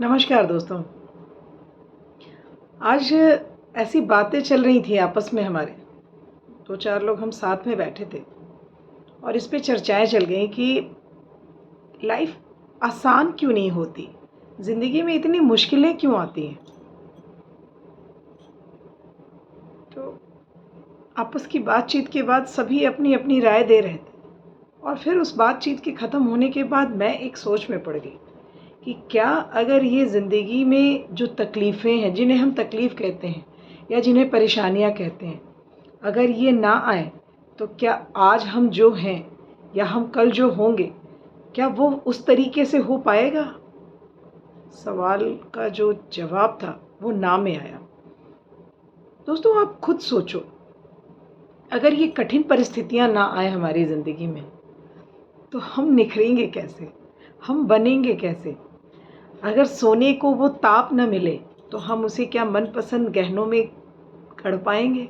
नमस्कार दोस्तों। आज ऐसी बातें चल रही थी आपस में हमारे, 2-4 लोग हम साथ में बैठे थे और इस पे चर्चाएँ चल गई कि लाइफ आसान क्यों नहीं होती? ज़िंदगी में इतनी मुश्किलें क्यों आती हैं? तो आपस की बातचीत के बाद सभी अपनी-अपनी राय दे रहे थे और फिर उस बातचीत के ख़त्म होने के बाद मैं एक सोच में पड़ गई कि क्या अगर ये ज़िंदगी में जो तकलीफ़ें हैं, जिन्हें हम तकलीफ़ कहते हैं या जिन्हें परेशानियाँ कहते हैं, अगर ये ना आए तो क्या आज हम जो हैं या हम कल जो होंगे, क्या वो उस तरीके से हो पाएगा? सवाल का जो जवाब था वो ना में आया। दोस्तों आप खुद सोचो, अगर ये कठिन परिस्थितियाँ ना आए हमारी ज़िंदगी में तो हम निखरेंगे कैसे? हम बनेंगे कैसे? अगर सोने को वो ताप न मिले तो हम उसे क्या मनपसंद गहनों में गढ़ पाएँगे?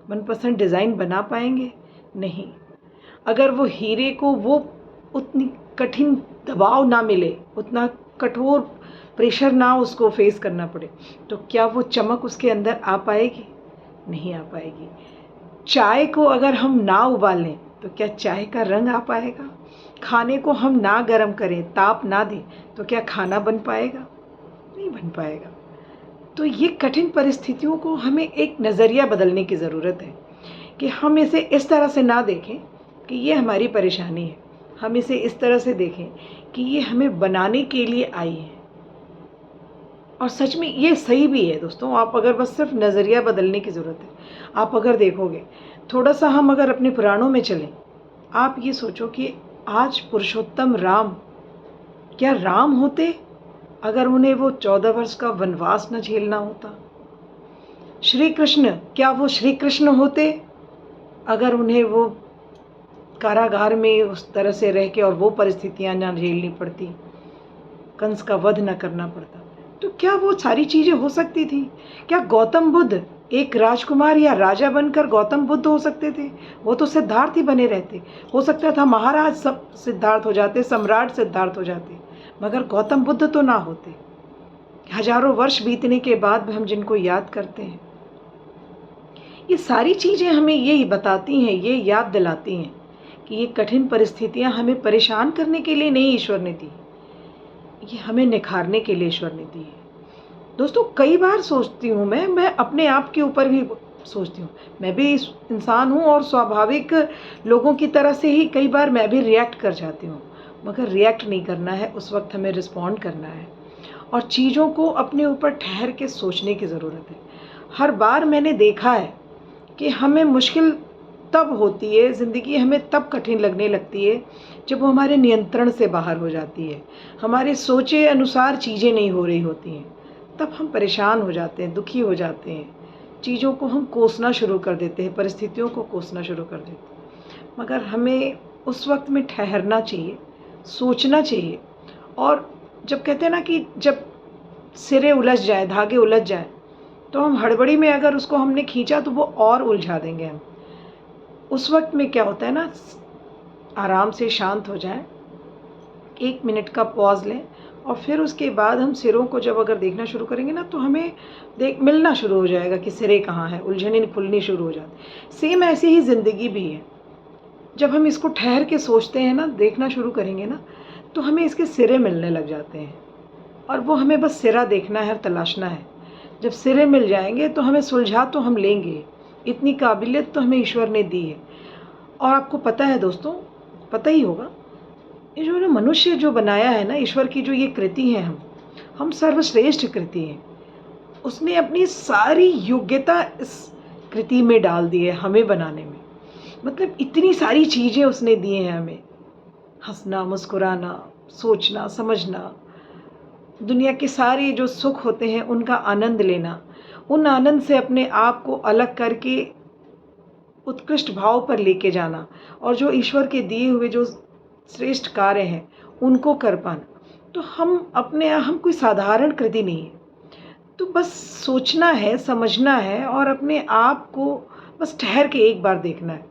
मनपसंद डिज़ाइन बना पाएँगे? नहीं। अगर वो हीरे को वो उतनी कठिन दबाव ना मिले, उतना कठोर प्रेशर ना उसको फेस करना पड़े, तो क्या वो चमक उसके अंदर आ पाएगी? नहीं आ पाएगी। चाय को अगर हम ना उबालें, तो क्या चाय का रंग आ पाएगा? खाने को हम ना गरम करें, ताप ना दें, तो क्या खाना बन पाएगा? नहीं बन पाएगा। तो ये कठिन परिस्थितियों को हमें एक नज़रिया बदलने की ज़रूरत है कि हम इसे इस तरह से ना देखें कि ये हमारी परेशानी है। हम इसे इस तरह से देखें कि ये हमें बनाने के लिए आई है। और सच में ये सही भी है दोस्तों, आप अगर बस सिर्फ नज़रिया बदलने की ज़रूरत है। आप अगर देखोगे, थोड़ा-सा हम अगर अपने पुराणों में चलें, आप ये सोचो कि आज पुरुषोत्तम राम, क्या राम होते अगर उन्हें वो 14 वर्ष का वनवास न झेलना होता? श्री कृष्ण, क्या वो श्री कृष्ण होते अगर उन्हें वो कारागार में उस तरह से रह के और वो परिस्थितियाँ ना झेलनी पड़ती, कंस का वध न करना पड़ता, तो क्या वो सारी चीज़ें हो सकती थी? क्या गौतम बुद्ध एक राजकुमार या राजा बनकर गौतम बुद्ध हो सकते थे? वो तो सिद्धार्थ ही बने रहते। हो सकता था महाराज सब सिद्धार्थ हो जाते, सम्राट सिद्धार्थ हो जाते, मगर गौतम बुद्ध तो ना होते। हजारों वर्ष बीतने के बाद हम जिनको याद करते हैं, ये सारी चीज़ें हमें ये बताती हैं, ये याद दिलाती हैं कि ये कठिन परिस्थितियाँ हमें परेशान करने के लिए नहीं ईश्वर ने दी, ये हमें निखारने के लिए ईश्वर ने दी है। दोस्तों कई बार सोचती हूँ मैं अपने आप के ऊपर भी सोचती हूँ। मैं भी इंसान हूँ और स्वाभाविक लोगों की तरह से ही कई बार मैं भी रिएक्ट कर जाती हूँ, मगर रिएक्ट नहीं करना है, उस वक्त हमें रिस्पॉन्ड करना है और चीज़ों को अपने ऊपर ठहर के सोचने की ज़रूरत है। हर बार मैंने देखा है कि हमें मुश्किल तब होती है, ज़िंदगी हमें तब कठिन लगने लगती है जब वो हमारे नियंत्रण से बाहर हो जाती है, हमारे सोचे अनुसार चीज़ें नहीं हो रही होती हैं। तब हम परेशान हो जाते हैं, दुखी हो जाते हैं, चीज़ों को हम कोसना शुरू कर देते हैं, परिस्थितियों को कोसना शुरू कर देते हैं। मगर हमें उस वक्त में ठहरना चाहिए, सोचना चाहिए और जब कहते हैं ना कि जब सिरे उलझ जाए, धागे उलझ जाए, तो हम हड़बड़ी में अगर उसको हमने खींचा तो वो और उलझा देंगे हम। उस वक्त में क्या होता है ना, आराम से शांत हो जाएं, 1 मिनट का पॉज़ लें और फिर उसके बाद हम सिरों को जब अगर देखना शुरू करेंगे ना, तो हमें मिलना शुरू हो जाएगा कि सिरे कहाँ हैं, उलझनें खुलनी शुरू हो जाती। सेम ऐसे ही ज़िंदगी भी है। जब हम इसको ठहर के सोचते हैं ना, देखना शुरू करेंगे ना, तो हमें इसके सिरे मिलने लग जाते हैं और वो हमें बस सिरा देखना है और तलाशना है। जब सिरे मिल जाएंगे तो हमें सुलझा तो हम लेंगे, इतनी काबिलियत तो हमें ईश्वर ने दी है। और आपको पता है दोस्तों, पता ही होगा, ये जो ना मनुष्य जो बनाया है ना, ईश्वर की जो ये कृति है, हम सर्वश्रेष्ठ कृति हैं। उसने अपनी सारी योग्यता इस कृति में डाल दी है हमें बनाने में। मतलब इतनी सारी चीज़ें उसने दी हैं हमें, हंसना, मुस्कुराना, सोचना, समझना, दुनिया के सारे जो सुख होते हैं उनका आनंद लेना, उन आनंद से अपने आप को अलग करके उत्कृष्ट भाव पर लेके जाना और जो ईश्वर के दिए हुए जो श्रेष्ठ कार्य हैं उनको कर पाना। तो हम कोई साधारण कृति नहीं है। तो बस सोचना है, समझना है और अपने आप को बस ठहर के एक बार देखना है।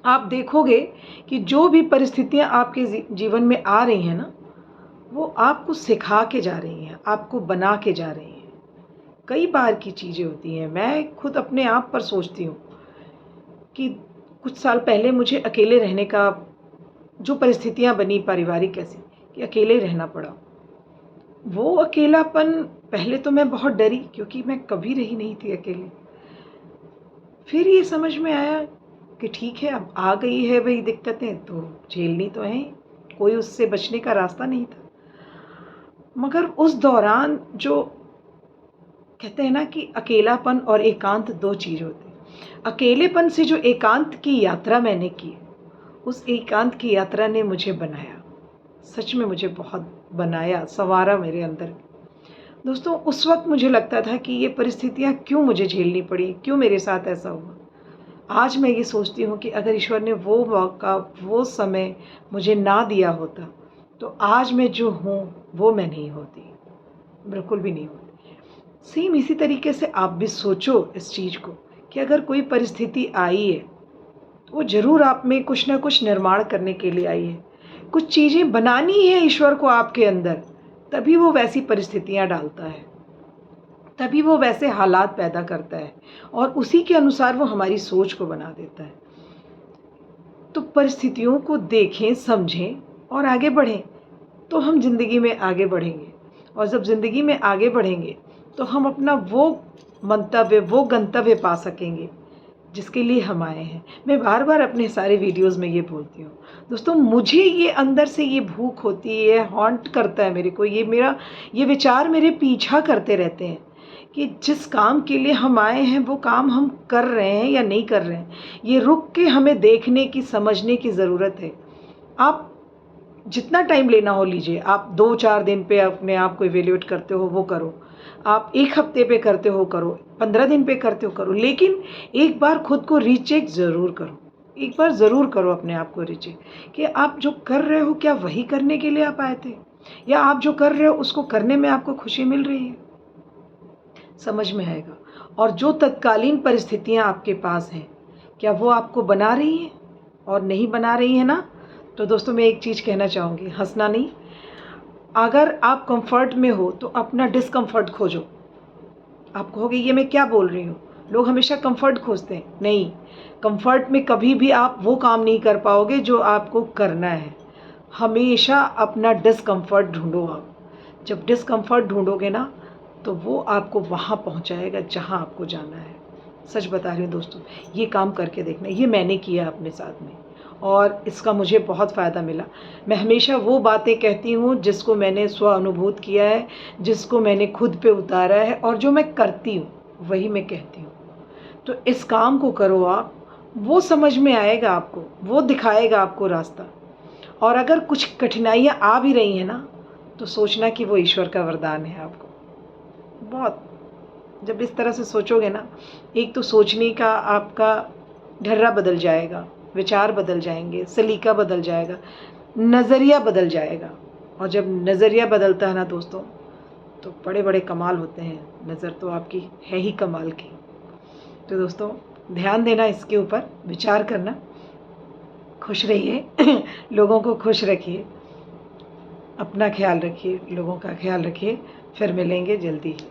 आप देखोगे कि जो भी परिस्थितियाँ आपके जीवन में आ रही हैं ना, वो आपको सिखा के जा रही हैं, आपको बना के जा रही हैं। कई बार की चीज़ें होती हैं, मैं खुद अपने आप पर सोचती हूँ कि कुछ साल पहले मुझे अकेले रहने का जो परिस्थितियाँ बनी पारिवारिक ऐसी कि अकेले रहना पड़ा। वो अकेलापन पहले तो मैं बहुत डरी क्योंकि मैं कभी रही नहीं थी अकेले। फिर ये समझ में आया कि ठीक है, अब आ गई है वही दिक्कतें तो झेलनी तो हैं, कोई उससे बचने का रास्ता नहीं था। मगर उस दौरान जो कहते हैं ना कि अकेलापन और एकांत 2 चीज़ होती हैं। अकेलेपन से जो एकांत की यात्रा मैंने की, उस एकांत की यात्रा ने मुझे बनाया। सच में मुझे बहुत बनाया, सँवारा मेरे अंदर। दोस्तों, उस वक़्त मुझे लगता था कि ये परिस्थितियाँ क्यों मुझे झेलनी पड़ी, क्यों मेरे साथ ऐसा हुआ। आज मैं ये सोचती हूँ कि अगर ईश्वर ने वो मौका, वो समय मुझे ना दिया होता, तो आज मैं जो हूँ, वो मैं नहीं होती, बिल्कुल भी नहीं होती। सेम इसी तरीके से आप भी सोचो इस चीज़ को कि अगर कोई परिस्थिति आई है, तो वो ज़रूर आप में कुछ न कुछ निर्माण करने के लिए आई है। कुछ चीज़ें बनानी है ईश्वर को आपके अंदर, तभी वो वैसी परिस्थितियाँ डालता है, तभी वो वैसे हालात पैदा करता है और उसी के अनुसार वो हमारी सोच को बना देता है। तो परिस्थितियों को देखें, समझें और आगे बढ़ें, तो हम ज़िंदगी में आगे बढ़ेंगे। और जब ज़िंदगी में आगे बढ़ेंगे, तो हम अपना वो मंतव्य, वो गंतव्य पा सकेंगे, जिसके लिए हम आए हैं। मैं बार-बार अपने सारे वीडियोज़ में ये बोलती हूँ। दोस्तों, मुझे ये अंदर से ये भूख होती है, हॉन्ट करता है मेरे को, ये विचार मेरे पीछा करते रहते हैं कि जिस काम के लिए हम आए हैं, वो काम हम कर रहे हैं या नहीं कर रहे हैं। ये रुक के हमें देखने की, समझने की ज़रूरत है। आप जितना टाइम लेना हो लीजिए, आप 2-4 दिन पे अपने आप को इवैल्यूएट करते हो, वो करो। आप 1 हफ्ते पे करते हो, करो। 15 दिन पे करते हो, करो। लेकिन एक बार खुद को रीचेक ज़रूर करो। एक बार ज़रूर करो अपने आप को रीचेक कि आप जो कर रहे हो, क्या वही करने के लिए आप आए थे? या आप जो कर रहे हो, उसको करने में आपको खुशी मिल रही है? समझ में आएगा। और जो तत्कालीन परिस्थितियाँ आपके पास हैं, क्या वो आपको बना रही हैं और नहीं बना रही हैं ना? तो दोस्तों, मैं एक चीज़ कहना चाहूँगी, हँसना नहीं। अगर आप कंफर्ट में हो तो अपना डिस्कम्फर्ट खोजो। आप कहोगे ये मैं क्या बोल रही हूँ, लोग हमेशा कंफर्ट खोजते हैं। नहीं, कंफर्ट में कभी भी आप वो काम नहीं कर पाओगे जो आपको करना है। हमेशा अपना डिस्कम्फर्ट ढूंढो आप। जब डिस्कम्फर्ट ढूंढोगे ना, तो वो आपको वहाँ पहुँचाएगा जहाँ आपको जाना है। सच बता रही हूँ दोस्तों, ये काम करके देखना। ये मैंने किया अपने साथ में और इसका मुझे बहुत फ़ायदा मिला। मैं हमेशा वो बातें कहती हूँ जिसको मैंने स्व-अनुभूत किया है, जिसको मैंने खुद पे उतारा है और जो मैं करती हूँ, वही मैं कहती हूँ। तो इस काम को करो आप, वो समझ में आएगा आपको, वो दिखाएगा आपको रास्ता। और अगर कुछ कठिनाइयाँ आ भी रही हैं ना, तो सोचना कि वो ईश्वर का वरदान है आपको। बहुत जब इस तरह से सोचोगे ना, एक तो सोचने का आपका ढर्रा बदल जाएगा, विचार बदल जाएंगे, सलीका बदल जाएगा, नज़रिया बदल जाएगा। और जब नज़रिया बदलता है ना दोस्तों, तो बड़े बड़े कमाल होते हैं। नज़र तो आपकी है ही कमाल की। तो दोस्तों, ध्यान देना इसके ऊपर, विचार करना, खुश रहिए लोगों को खुश रखिए, अपना ख्याल रखिए, लोगों का ख्याल रखिए। फिर मिलेंगे जल्दी ही।